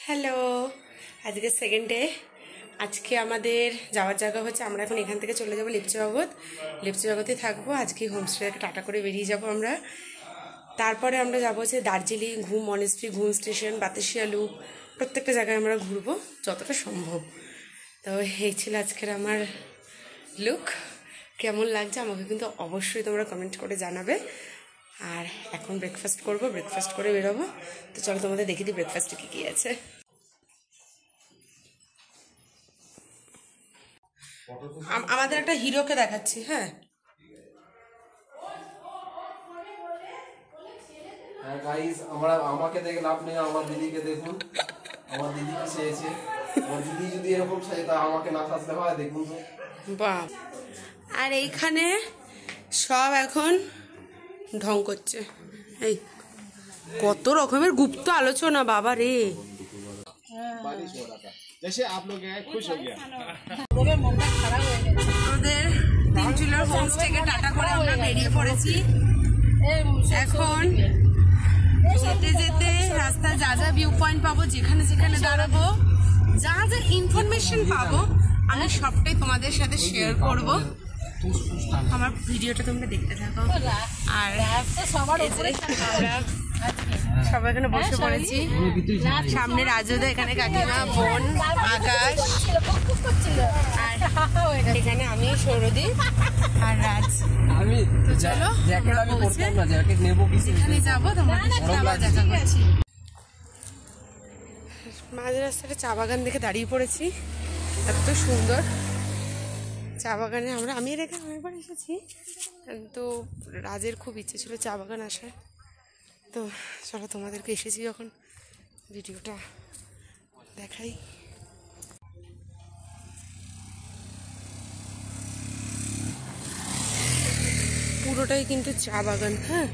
Hello, আজকে second day. আজকে আমাদের যাওয়ার জায়গা হচ্ছে, আমরা এখন এখান থেকে চলে যাবো লিপ্সা জগতে থাকবো। আজকে হোমস্টে টাটা করে বেরিয়ে যাব আমরা। তারপরে আমরা যাবো হচ্ছে দার্জিলিং, ঘুম মনেস্ট্রি, ঘুম স্টেশন, বাতাসিয়া লুপ, প্রত্যেকটা জায়গায় আমরা ঘুরবো যতটা সম্ভব। তো এই ছিল আজকের আমার লুক। কেমন লাগছে আমাকে কিন্তু অবশ্যই তোমরা কমেন্ট করে জানাবে। আর এখন ব্রেকফাস্ট করবো, ব্রেকফাস্ট করে বেরোবো। তো চলো তোমাদের দেখিয়ে দিই ব্রেকফাস্টে কী কী আছে। আমাদের একটা হিরোকে দেখাচ্ছি। হ্যাঁ গাইস, আমাকে দেখে লাভ নেই, আমার দিদিকে দেখুন। আমার দিদি কি চেয়েছে, আমার দিদি যদি এরকম চাই তা আমাকে না সাজলে হয়। দেখুন তো, বাহ। আর এইখানে সব এখন ঢং করছে। এই কত রকমের গুপ্ত আলোচনা, বাবা রে। আমাদের তিনচুলার হোমস্টেকে টাটা করে আমরা বেরিয়ে পড়েছি। এখন যেতে যেতে রাস্তায় যা যা ভিউ পয়েন্ট পাবো, যেখানে যেখানে দাঁড়াবো, যা যা ইনফরমেশন পাবো, আমি সবটাই তোমাদের সাথে শেয়ার করব। আমার ভিডিওটা তোমরা দেখতে থাকো। আর সবাই এখানে বসে পড়েছি। সামনে রাজুদা, এখানে কাকিমা, বোন, আকাশ, আর এখানে আমি, সৌরদীপ আর রাজ। তো চলো যেখানে যাবো তোমাদের সাথে আবার দেখা করছি। মাঝ রাস্তাটা চা বাগান দেখে দাঁড়িয়ে পড়েছি। এত সুন্দর চা বাগানে আমি এর আগে অনেকবার এসেছি, কিন্তু রাজের খুব ইচ্ছে ছিল চা বাগান আসার। তো চলো তোমাদেরকে এসেছি যখন ভিডিওটা দেখাই। পুরোটাই কিন্তু চা বাগান। হ্যাঁ,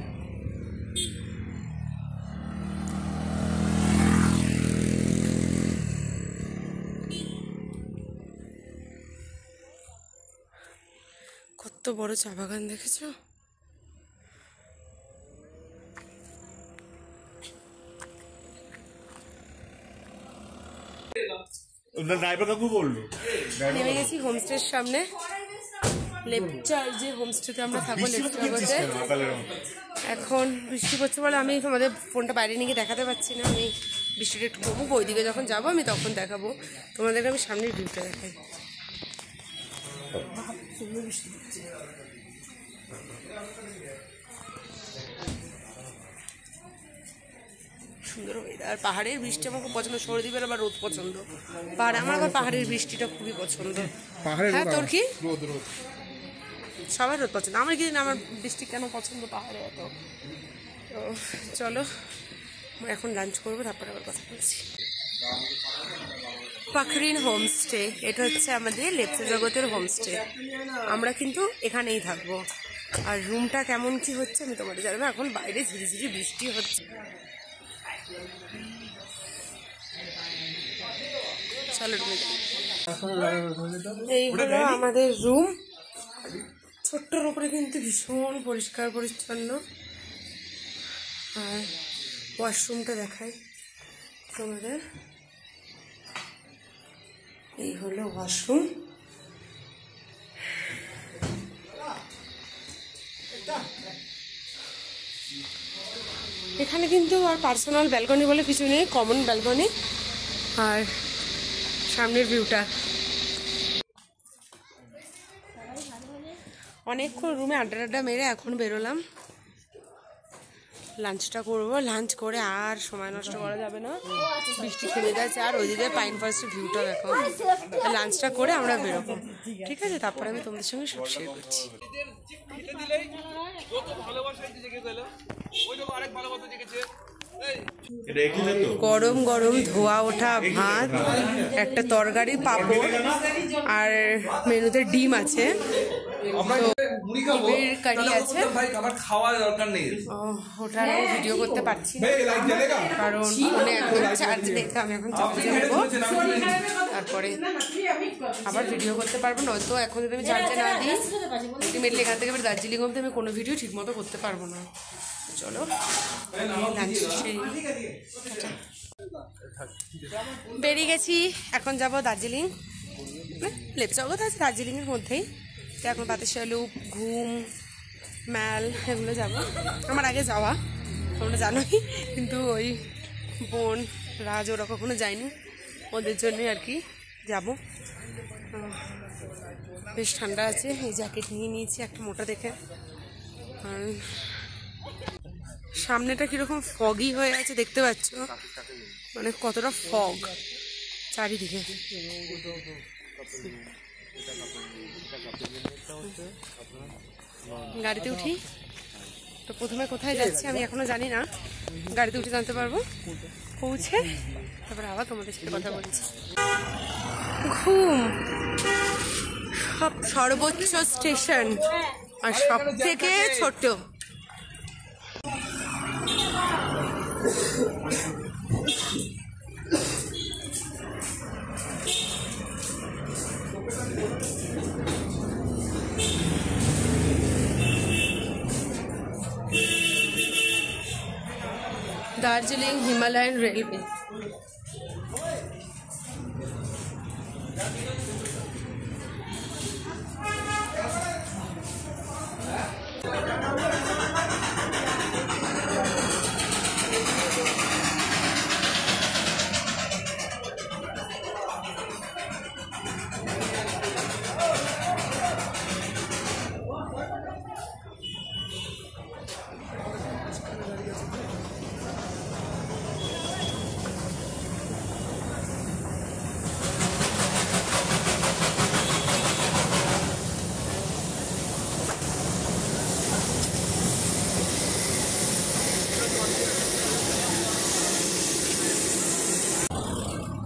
কত বড় চা বাগান দেখেছো? নেমে গেছি হোমস্টের সামনে। লেপচার যে হোমস্টেতে আমরা থাকবো, লেপচাতে। এখন বৃষ্টি পড়ছে বলে আমি আমাদের ফোনটা বাইরে নিয়ে দেখাতে পারছি না। আমি বৃষ্টিটা একটু কমুক, ওইদিকে যখন যাবো আমি তখন দেখাবো তোমাদেরকে। আমি সামনের ভিউটা দেখাই। বৃষ্টি পড়ছে, সুন্দর ওয়েদার। পাহাড়ের বৃষ্টি আমার খুব পছন্দ। সৌরদীপের আবার রোদ পছন্দ, আমার আবার পাহাড়ের বৃষ্টিটা খুবই পছন্দ। হ্যাঁ, তোর কি? সবাই রোদ পছন্দ, আমার কি আমার বৃষ্টি কেন পছন্দ পাহাড়ে এত। তো চলো এখন লাঞ্চ করবো, তারপরে আবার কথা বলছি। পাখরিন হোমস্টে, এটা হচ্ছে আমাদের লেপচা জগতের হোমস্টে। আমরা কিন্তু এখানেই থাকবো। আর রুমটা কেমন কি হচ্ছে আমি তোমাদের জানাবো। এখন বাইরে ঝিরি ঝিরি বৃষ্টি হচ্ছে। চলো রুমে যাই। এই হলো আমাদের রুম। ছোট্টর উপরে কিন্তু ভীষণ পরিষ্কার পরিচ্ছন্ন। আর ওয়াশরুমটা দেখাই তোমাদের। এই হলো ওয়াশরুম। এখানে কিন্তু আর পার্সোনাল ব্যালকনি বলে কিছু নেই, কমন ব্যালকনি। আর সামনের ভিউটা অনেকক্ষণ রুমে আড্ডা মেরে এখন বেরোলাম। লাঞ্চটা করবো, লাঞ্চ করে আর সময় নষ্ট করা যাবে না, বৃষ্টি থেমে যাচ্ছে। আর ওইদিকে পাইন ফরেস্টের ভিউটা দেখো। লাঞ্চটা করে আমরা বেরোবো, ঠিক আছে? তারপরে আমি তোমাদের সঙ্গে সব শেয়ার করছি। গরম গরম ধোয়া ওঠা ভাত, একটা তরকারি, পাঁপড়, আর মেনুতে ডিম আছে, কারি আছে। ওটা ভিডিও করতে পারছি না কারণ ফোনে এখন চার্জ নেই। আমি এখন চার্জে নেবো, তারপরে আবার ভিডিও করতে পারবো। নয়তো এখন যদি আমি চার্জে না দিই, আলটিমেটলি এখান থেকে দার্জিলিং অবধি আমি কোনো ভিডিও ঠিক মতো করতে পারবো না। চলো লাঞ্চ শেষ। বেরিয়ে গেছি, এখন যাব দার্জিলিং। লেপচাগত আছে দার্জিলিংয়ের মধ্যেই। তো এখন বাতাসিয়া লুপ, ঘুম, ম্যাল এগুলো যাব। আমার আগে যাওয়া, তোমরা জানোই, কিন্তু ওই বোন রাজ ওরা কখনো যায়নি, ওদের জন্যই আর কি যাব। বেশ ঠান্ডা আছে, এই জ্যাকেট নিয়ে নিয়েছি একটা মোটা দেখে। আর সামনেটা কিরকম ফগি হয়ে আছে দেখতে পাচ্ছ, মানে কতটা ফগ চারিদিকে। গাড়িতে উঠি তো প্রথমে কোথায় যাচ্ছি আমি এখনো জানি না, গাড়িতে উঠে জানতে পারবো, পৌঁছে তারপরে আবার তোমাদের সাথে কথা বলছি। ঘুম সর্বোচ্চ স্টেশন আর সব থেকে ছোট। Darjeeling Himalayan railway.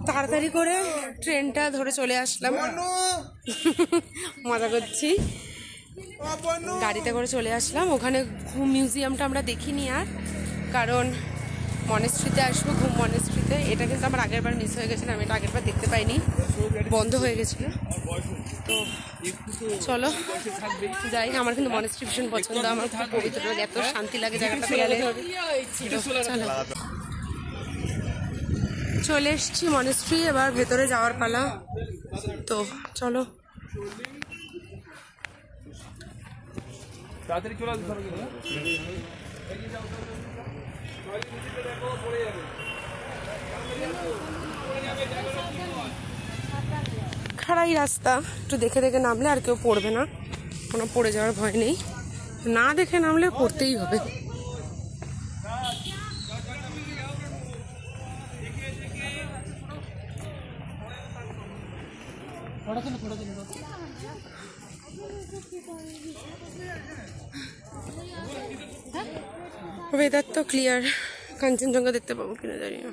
তাড়াতাড়ি করে ট্রেনটা ধরে চলে আসলাম, মজা করছি। গাড়িতে করে চলে আসলাম। ওখানে ঘুম মিউজিয়ামটা আমরা দেখিনি আর, কারণ মনেস্ট্রিতে আসবো, ঘুম মনেস্ট্রিতে। এটা কিন্তু আমার আগের বার মিস হয়ে গেছিলো, আমি এটা আগের বার দেখতে পাইনি, বন্ধ হয়ে গেছিলো। তো চলো যাই। আমার কিন্তু মনেস্ট্রি ভীষণ পছন্দ, আমার খুব পবিত্র লাগে, এত শান্তি লাগে জায়গাটাতে গেলে। চলো চলে এসছি মনেস্ট্রি, এবার ভেতরে যাওয়ার পালা। তো চলো। খাড়াই রাস্তা, একটু দেখে দেখে নামলে আর কেউ পড়বে না, কোনো পড়ে যাওয়ার ভয় নেই। না দেখে নামলে পড়তেই হবে। ওয়েদার তো ক্লিয়ার, কাঞ্চনজঙ্ঘা দেখতে পাবো কিনা জানি না।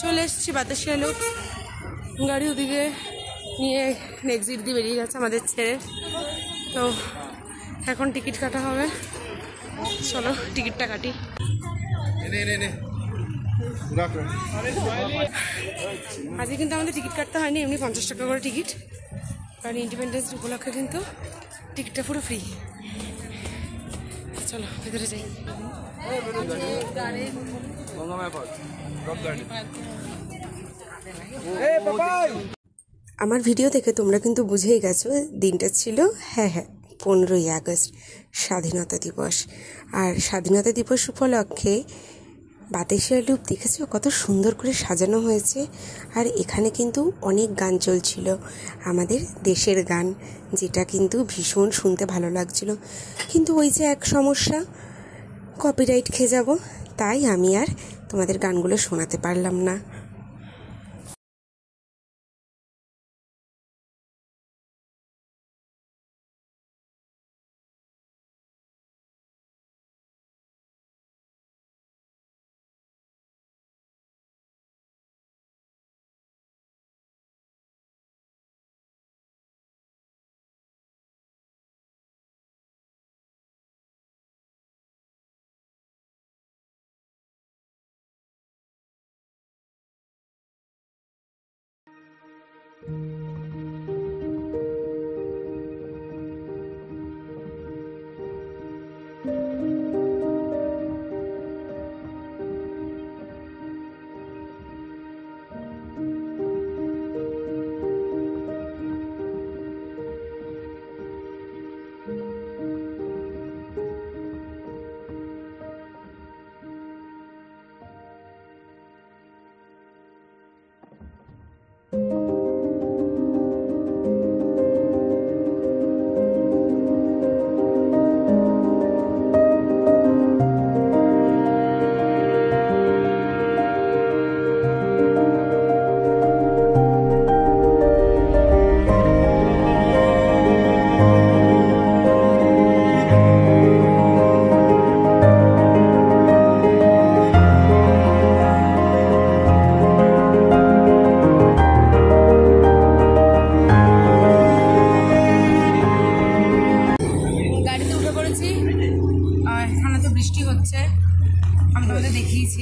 চলে এসেছি বাতাসিয়া লুপ। গাড়ি ওদিকে নিয়ে এক্সিট দিয়ে বেরিয়ে গেছে আমাদের ছেড়ে। তো এখন টিকিট কাটা হবে, চলো টিকিটটা কাটি। আজকে কিন্তু আমাদের টিকিট কাটতে হয়নি, এমনি 50 টাকা করে টিকিট, কারণ ইন্ডিপেন্ডেন্স উপলক্ষে কিন্তু টিকিটটা পুরো ফ্রি। চলো ভেতরে যাই। আমার ভিডিও দেখে তোমরা কিন্তু বুঝেই গেছো দিনটা ছিল, হ্যাঁ 15ই আগস্ট, স্বাধীনতা দিবস। আর স্বাধীনতা দিবস উপলক্ষে বাতাসিয়া লুপ দেখেছো কত সুন্দর করে সাজানো হয়েছে। আর এখানে কিন্তু অনেক গান চলছিল, আমাদের দেশের গান, যেটা কিন্তু ভীষণ শুনতে ভালো লাগছিল। কিন্তু ওই যে এক সমস্যা, কপিরাইট খেয়ে যাব, তাই আমি আর তোমাদের গানগুলো শোনাতে পারলাম না।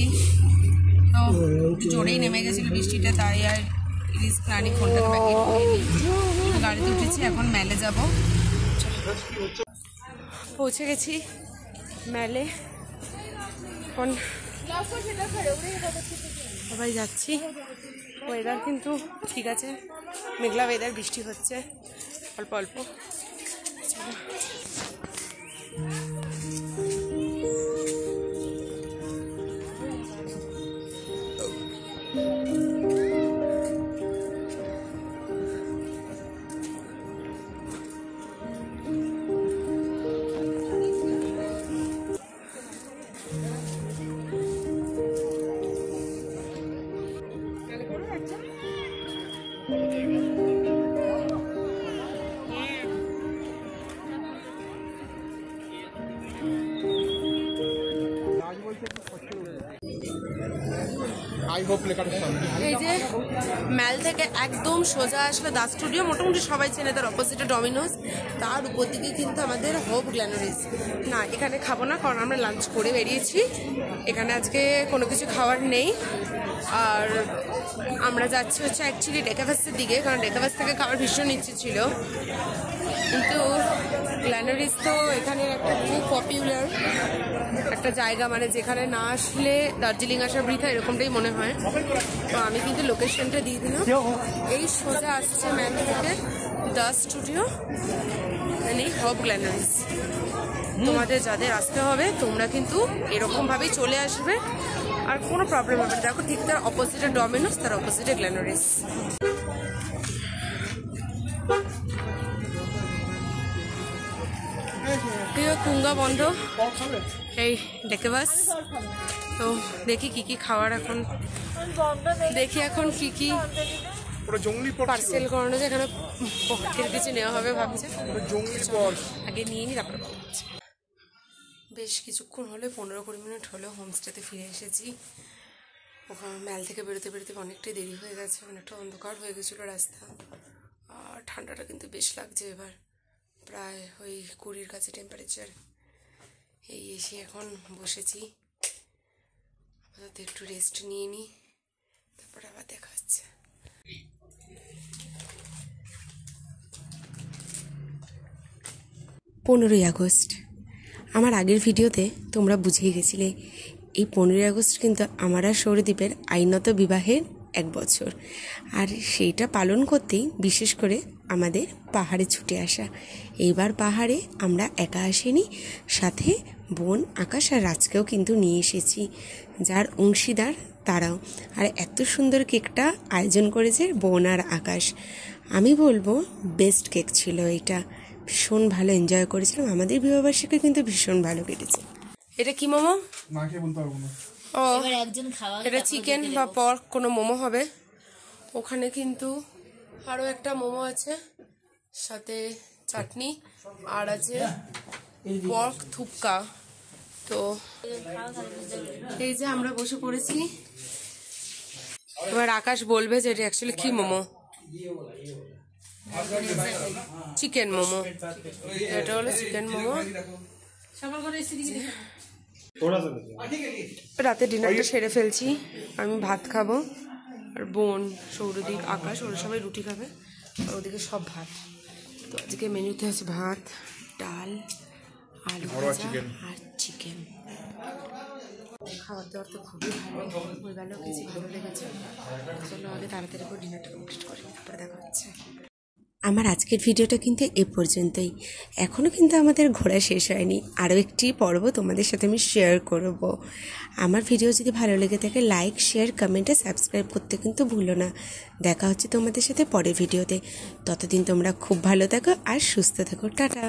গেছি, তো জোরেই নেমে গেছিল বৃষ্টিটা, তাই আর রিস্ক না নিয়ে ফোনটাকে ব্যাগে গাড়িতে উঠেছি। এখন মেলে যাব। পৌঁছে গেছি মেলে, এখন সবাই যাচ্ছি। ওয়েদার কিন্তু ঠিক আছে, মেঘলা ওয়েদার, বৃষ্টি হচ্ছে অল্প অল্প। এই যে ম্যাল থেকে একদম সোজা আসলে দাস স্টুডিও, মোটামুটি সবাই চেনে, তার অপোজিটে ডমিনোস, তার উপর দিকে কিন্তু আমাদের হোপ গ্ল্যানারিজ। না, এখানে খাবো না, কারণ আমরা লাঞ্চ করে বেরিয়েছি, এখানে আজকে কোনো কিছু খাওয়ার নেই। আর আমরা যাচ্ছি হচ্ছে অ্যাকচুয়ালি ডেকাভাসের দিকে, কারণ ডেকাভাস থেকে খাওয়ার ভীষণ ইচ্ছে ছিল, কিন্তু গ্ল্যানারিজ তো এখানে একটা খুব পপুলার একটা জায়গা, মানে যেখানে না আসলে দার্জিলিং আসা বৃথা, এরকমটাই মনে হয়। তো আমি কিন্তু লোকেশনটা দিয়ে দিলাম, এই সোজা আসছে ম্যান থেকে দাস স্টুডিও, মানে হোপ গ্ল্যানারিজ। তোমাদের যাদের আসতে হবে তোমরা কিন্তু এরকমভাবেই চলে আসবে, আর কোনো প্রবলেম হবে না। দেখো ঠিক তার অপোজিটে ডমিনোস, তার অপোজিটে গ্ল্যানারিজ। কুঙ্গা বন্ধ, এই ডেকেবাস। তো দেখি কি কি খাওয়ার, এখন দেখি এখন কি কি পার্সেল করানো যায়। এখানে পকেটের কিছু নেওয়া হবে ভাবছে, আগে নিয়ে নি তারপরে বেশ কিছুক্ষণ হলে 15-20 মিনিট হলো হোমস্টেতে ফিরে এসেছি। ওখানে ম্যাল থেকে বেরোতে বেরোতে অনেকটাই দেরি হয়ে গেছে, অনেকটা অন্ধকার হয়ে গেছিলো রাস্তা, আর ঠান্ডাটা কিন্তু বেশ লাগছে এবার, প্রায় ওই 20-এর কাছে টেম্পারেচার। এই এসে এখন বসেছি, আপাতত একটু রেস্ট নিয়ে নিই, তারপরে আবার দেখা হচ্ছে। 15ই আগস্ট। আমার আগের ভিডিওতে তোমরা বুঝেই গেছিলে, এই 15ই আগস্ট কিন্তু আমার আর সৌরদীপের আইনত বিবাহের 1 বছর, আর সেইটা পালন করতেই বিশেষ করে আমাদের পাহাড়ে ছুটে আসা। এইবার পাহাড়ে আমরা একা আসিনি, সাথে বোন আকাশ আর রাজকেও কিন্তু নিয়ে এসেছি, যার অংশীদার তারাও। আর এত সুন্দর কেকটা আয়োজন করেছে বোন আর আকাশ, আমি বলবো বেস্ট কেক ছিল এটা, ভীষণ ভালো এনজয় করেছিলাম। আমাদের বিবাহবার্ষিকী কিন্তু ভীষণ ভালো কেটেছে। এটা কি মোমো? ও, এটা চিকেন বা পর্ক কোনো মোমো হবে। ওখানে কিন্তু আরও একটা মোমো আছে, সাথে চাটনি, আর আছে পর্ক থুপকা। তো এই যে আমরা বসে পড়েছি, এবার আকাশ বলবে যে এটা অ্যাকচুয়ালি কি মোমো। চিকেন মোমো, এটা হলো চিকেন মোমো। রাতে ডিনারটা সেরে ফেলছি, আমি ভাত খাবো, আর বোন, সৌরদীপ, আকাশ ওরা সবাই রুটি খাবে, আর ওদিকে সব ভাত। তো আজকে মেনুতে আছে ভাত, ডাল, আলু ভাজা আর চিকেন। খাবার দাবার তো খুবই ভালো, ওই বেলাও কিছু ভালো লেগেছে। চলো আগে তাড়াতাড়ি করে ডিনারটা কমপ্লিট করি, তারপরে দেখা হচ্ছে। আমার আজকের ভিডিওটা কিন্তু এ পর্যন্তই, এখনও কিন্তু আমাদের ঘোরা শেষ হয়নি, আরও একটি পর্ব তোমাদের সাথে আমি শেয়ার করব। আমার ভিডিও যদি ভালো লেগে থাকে লাইক, শেয়ার, কমেন্টে সাবস্ক্রাইব করতে কিন্তু ভুলো না। দেখা হচ্ছে তোমাদের সাথে পরের ভিডিওতে, ততদিন তোমরা খুব ভালো থাকো আর সুস্থ থাকো। টাটা।